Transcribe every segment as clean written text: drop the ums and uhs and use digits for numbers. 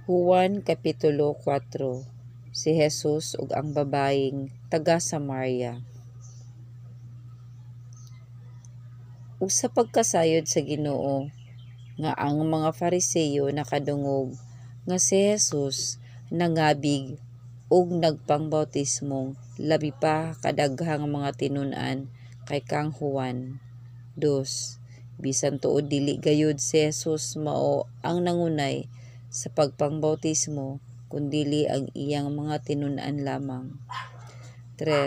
Juan Kapitulo 4. Si Jesus ug ang babayeng taga Samaria. Ug sa pagkasayod sa Ginoo nga ang mga Fariseyo nakadungog nga si Jesus nangabig ug nagpangbautismo labi pa kadaghang mga tinun-an kay kang Juan. 2. Bisan tuod dili gayud si Jesus mao ang nangunay sa pagpangbautismo kundili ang iyang mga tinun-an lamang. 3.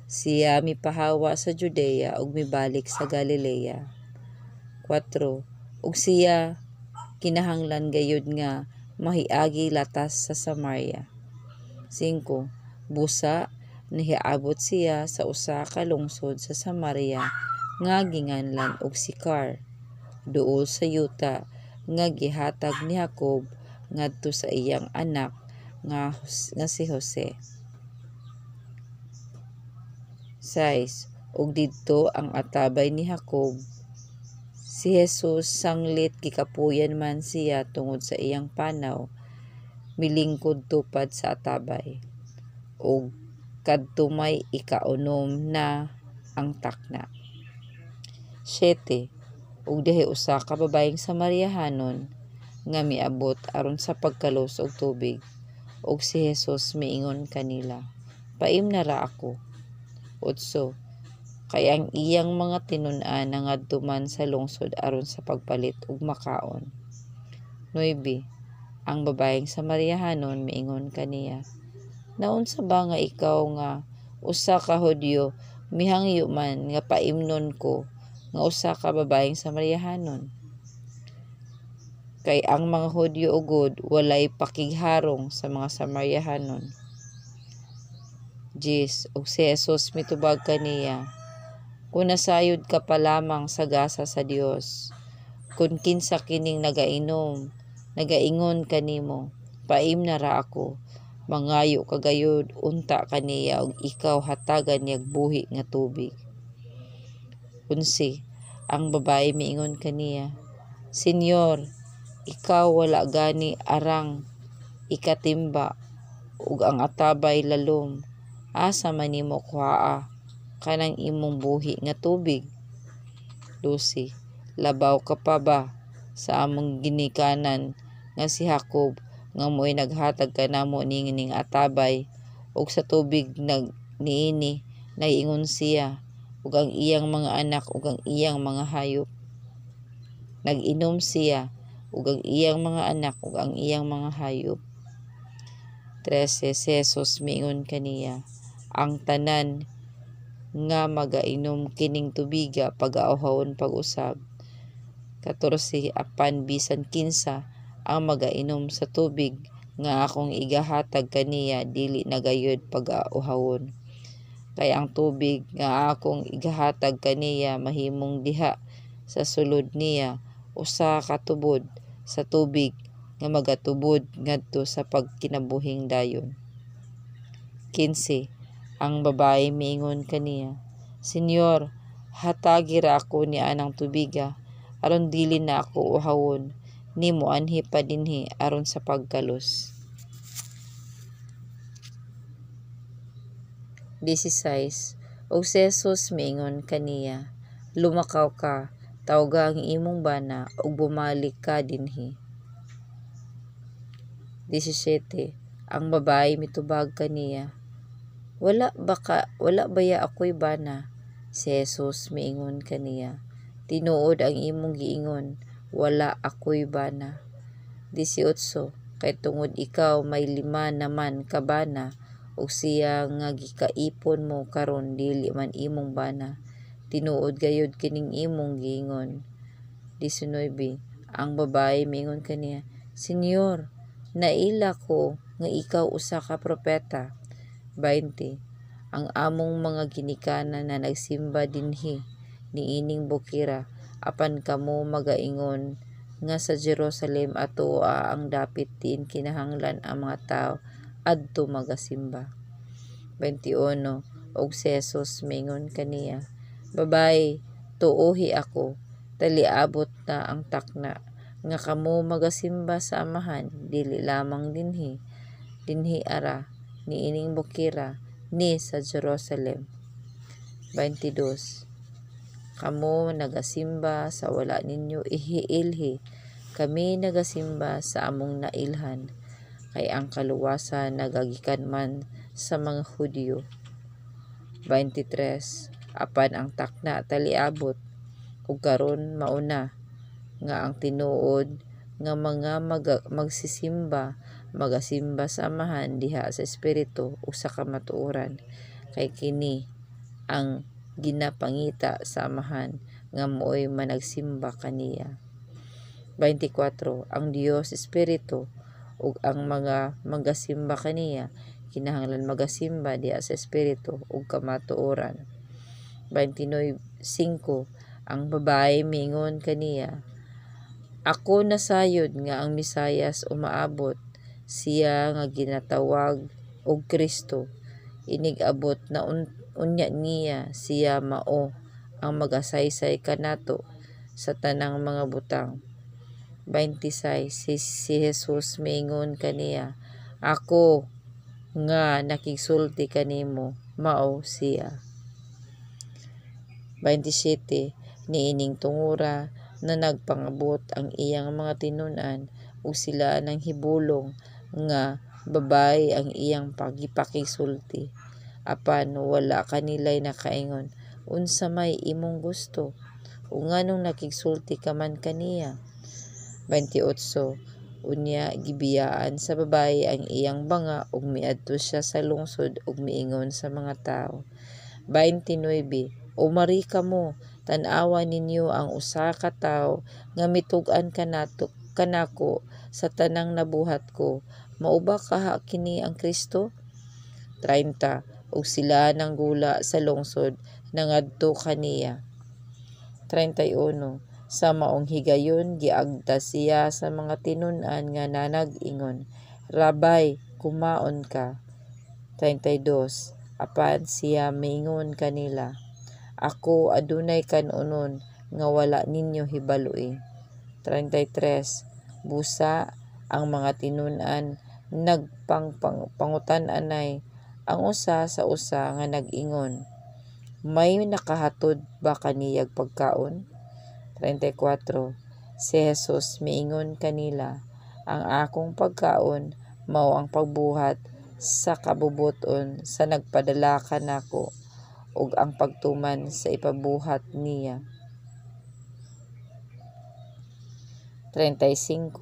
Siya mipahawa sa Judea ug mibalik sa Galilea. 4. Ug siya kinahanglan gayud nga mahiagi latas sa Samaria. 5. Busa nahiabot siya sa usa ka lungsod sa Samaria nga ginganlan og Sicar, duol sa yuta nga gihatag ni Jacob ngadto sa iyang anak nga si Jose. 6. Ug didto ang atabay ni Jacob. Si Jesus sanglit gikapuyan man siya tungod sa iyang panaw, milingkod tupad sa atabay. Ug kadto may ikaunom na ang takna. 7. Ug dihay usa ka babayeng Samariahanon nga miabot aron sa pagkalos og tubig, ug si Jesus miingon kanila, "Paim na ra ako." 8. Kay ang iyang mga tinun-an nangadto man sa lungsod aron sa pagpalit og makaon. 9. Ang babayeng Samariahanon miingon kaniya, "Naunsa ba nga ikaw nga usa ka Hudyo mihangyo man nga paimnon ko nga usa ka babayeng Samariahanon? Kay ang mga Hudyo ugod walay pakigharong sa mga Samariahanon." 10. Ug si Jesus mitubag kaniya, "Kung nasayod ka pa lamang sa gasa sa Dios, kung kinsa kining nagaingon kanimo, paim na ra ako, mangayo ka gayud unta kaniya ug ikaw hatagan niyag buhi nga tubig." 11. Ang babae miingon kaniya, "Senyor, ikaw wala gani arang ikatimba ug ang atabay lalom. Asa man nimo kuhaa kanang imong buhi nga tubig?" 12. Labaw ka pa ba sa among ginikanan nga si Jacob nga mo'y naghatag kanamo ning atabay, ug sa tubig niini nag-ingon siya ug ang iyang mga anak ug ang iyang mga hayop. Nag-inom siya ug ang iyang mga anak ug ang iyang mga hayop. 13. Si Jesus miingon kaniya, "Ang tanan nga magainom kining tubiga pag-aawhawon pag-usab." 14. Apan bisan kinsa ang magainom sa tubig nga akong igahatag kaniya dili na gayud pag-aawhawon. Kay ang tubig nga akong igahatag kaniya mahimong diha sa sulod niya usa ka tubod sa tubig nga magatubod ngadto sa pagkinabuhing dayon. 15. Ang babae miingon kaniya, "Senyor, hatagi ra ako ni anang tubiga aron dili na ako uhawon, nimo anhi pa dinhi aron sa pagkalos." 16. Og si Jesus miingon kaniya, "Lumakaw ka, tawga ang imong bana ug bumalik ka dinhi." 17. Ang babae mitubag kaniya, wala baya ako'y bana?" Si Jesus miingon kaniya, "Tinuod ang imong giingon, wala ako'y bana." 18. Kay tungod ikaw may 5 naman ka bana, ug siya nga gikaipon mo karon dili man imong bana, tinuod gayud kining imong giingon. 19. Ang babae miingon kaniya, "Senyor, naila ko nga ikaw usa ka propeta." 20. Ang among mga ginikanan na nagsimba dinhi niining bukira, apan kamo magaingon nga sa Jerusalem atoa ang dapit diin kinahanglan ang mga tawo adto magasimba. 21. Og si Jesus miingon kaniya, "Babae, tuohi ako, taliabot na ang takna nga kamo magasimba sa amahan, dili lamang dinhi ara, niining bukira, ni sa Jerusalem. 22. Kamo nagasimba sa wala ninyo ihiilhi, kami nagasimba sa among nailhan, kay ang kaluwasan nagagikan man sa mga Hudyo. 23. Apan ang takna taliabot, ug karon mauna, nga ang tinuod nga mga magsisimba, magasimba sa amahan diha sa espiritu o sa kamatuoran, kay kini ang ginapangita sa amahan nga mooy managsimba kaniya. 24. Ang Dios Espiritu ug ang mga magasimba kaniya kinahanglan magasimba diha sa espiritu ug kamatuoran. 29. 5. Ang babae mingon kaniya, ako nasayod nga ang Misayas umaabot, siya nga ginatawag og Kristo. Inig-abot na unya niya, siya mao ang magasaysay kanato sa tanang mga butang. 26. Si Jesus mingon kaniya, ako nga nakigsulti kanimo, mao siya. 27. Niining tungura na nagpangabot ang iyang mga tinun-an ug sila nang hibulong nga babay ang iyang pagipakisulti. Apan wala kanilay nakaingon, unsa may imong gusto? O nganong nakigsulti ka man kaniya? 28. Unya gibiyaan sa babae ang iyang banga ug miadto siya sa lungsod ug miingon sa mga tao. 29. Umari kamo, tan-awa ninyo ang usa ka tawo nga mitug-an kanako sa tanang nabuhat ko. Mao ba kaha kini ang Kristo? 30. Ug sila nang gula sa lungsod nangadto kaniya. 31. Sa maong higayon giagda siya sa mga tinun-an nga nanag-ingon, Rabay, kumaon ka. 32. Apan siya mingon kanila, ako adunay kanunon nga wala ninyo hibaloi. 33. Busa ang mga tinun-an nagpangutan-anay ang usa sa usa nga nag-ingon, may nakahatod ba kaniyag pagkaon? 34. Si Jesus miingon kanila, ang akong pagkaon mao ang pagbuhat sa kabubuton sa nagpadala kanako ug ang pagtuman sa ipabuhat niya. 35.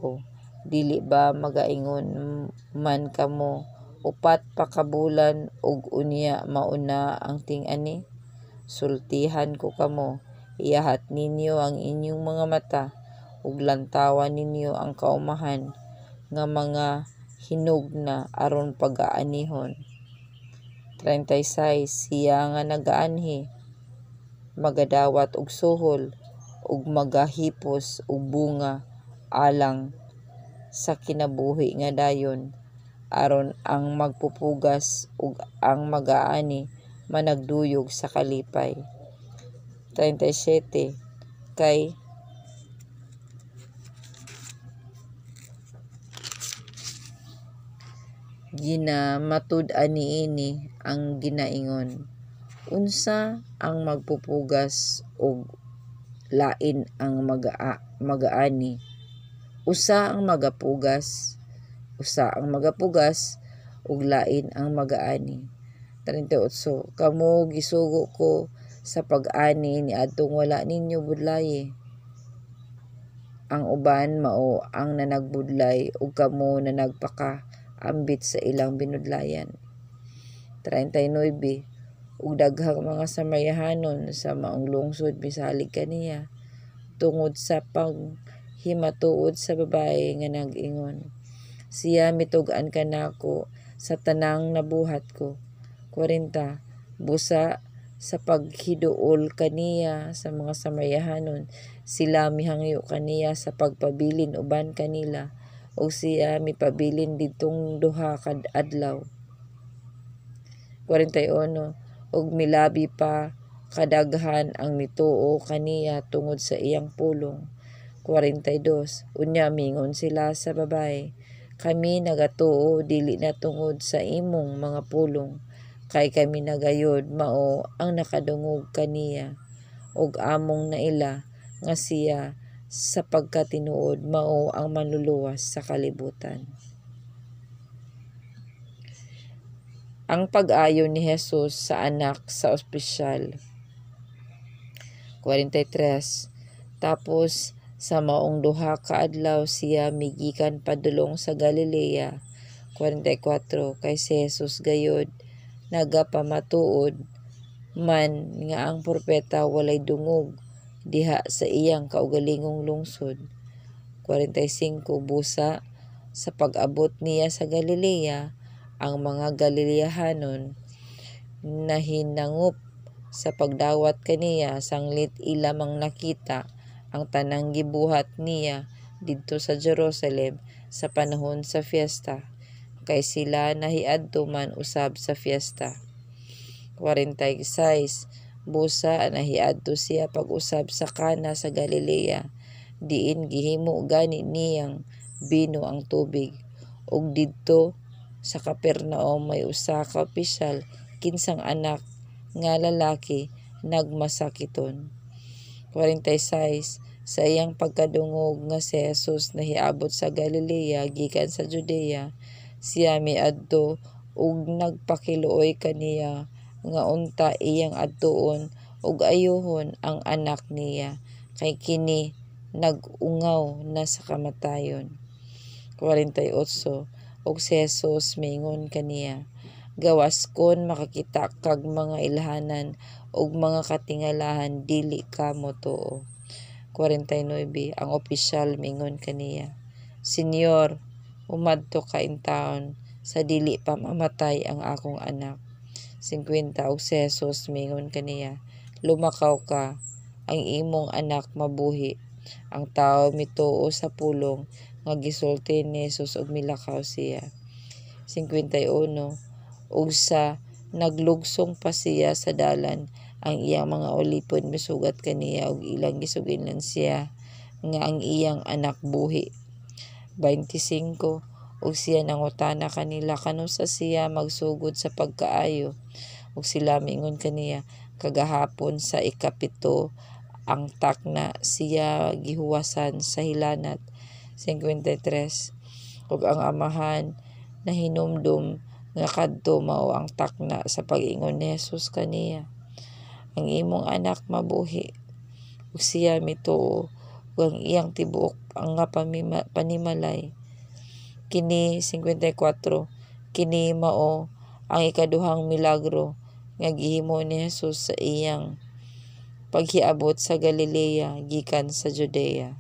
Dili ba magaingon man kamo, upat pa ka bulan ug unya mauna ang ting-ani? Sultihan ko kamo, iyahat ninyo ang inyong mga mata ug lantawan ninyo ang kaumahan nga mga hinugna aron pag-aanihon. 36. Siya nga nagaanhi, magadawat og suhol ug magahipos og bunga alang sa kinabuhi nga dayon, aron ang magpupugas ug ang mag-aani managduyog sa kalipay. 37. Kay ginamatud-an niini ang ginaingon, unsa ang magpupugas ug lain ang mag-aani? Usa ang magapugas ug lain ang mag-aani. 38. Kamo gisugo ko sa pag-ani niadtong wala ninyo budlaye. Ang uban mao ang nanagbudlay ug kamo na nagpakaambit sa ilang binudlayan. 39. Ug daghang mga Samariahanon sa maong lungsod misalig kaniya tungod sa paghimatuod sa babae nga nag-ingon, siya mitug-an kanako sa tanang nabuhat ko. 40. Busa sa paghiduol kaniya sa mga Samariahanon, sila mihangyo kaniya sa pagpabilin uban kanila o siya mipabilin didtong duha kad adlaw. 41. Ug milabi pa kadaghan ang mituo kaniya tungod sa iyang pulong. 42. Unya mingon sila sa babae, kami nagatuo dili na tungod sa imong mga pulong, kay kami nagayod mao ang nakadungog kaniya, og among naila nga siya sa pagkatinuod mao ang manluluwas sa kalibutan. Ang pag-ayo ni Jesus sa anak sa ospisyal. 43. Tapos sa maong duha ka adlaw siya migikan padulong sa Galilea. 44. Kay si Jesus gayod nagapamatuod man nga ang propeta walay dungog diha sa iyang kaugalingong lungsod. 45. Busa sa pag-abot niya sa Galilea, ang mga Galileahanon nahinangup sa pagdawat kaniya sanglit ilamang nakita ang tanang gibuhat niya didto sa Jerusalem sa panahon sa fiesta, kay sila nahiadto man usab sa fiesta. 46. Busa nahiadto siya pag-usab sa Kana sa Galilea, diin gihimo gani niyang bino ang tubig, ug didto sa Capernaum may usa ka opisyal kinsang anak nga lalaki nagmasakiton. 46. Sa iyang pagkadungog nga si Jesus nahiabot sa Galilea gikan sa Judea, siya miadto ug nagpakiluoy kaniya nga unta iyang adtuon ug ayuhon ang anak niya, kay kini nag-ungaw na sa kamatayon. 48. Ug si Jesus mingon kaniya, gawas kon makakita kag mga ilhanan ug mga katingalahan dili kamo tuo. 49. Ang opisyal mingon kaniya, Senyor, umadto ka in taon sa dili pa mamatay ang akong anak. 50. Og si Jesus mingon kaniya, lumakaw ka, ang imong anak mabuhi. Ang tao mituo sa pulong nga gisulti ni Jesus ug milakaw siya. 51. Ug sa naglugsong pa siya sa dalan, ang iyang mga ulipon misugat kaniya ug ilang gisugilan siya nga ang iyang anak buhi. 25. Ug siya nangutana kanila kanusa siya magsugod sa pagkaayo, ug sila mingon kaniya, kagahapon sa ikapito ang takna siya gihuwasan sa hilanat. 53. Ug ang amahan na hinumdum nga kadto mao ang takna sa pag-ingon ni Jesus kaniya, ang imong anak mabuhi. Ug siya mituo ug ang iyang tibuok ang nga panimalay. Kini 54. Kini mao ang ikaduhang milagro nga gihimo ni Jesus sa iyang paghiabot sa Galilea gikan sa Judea.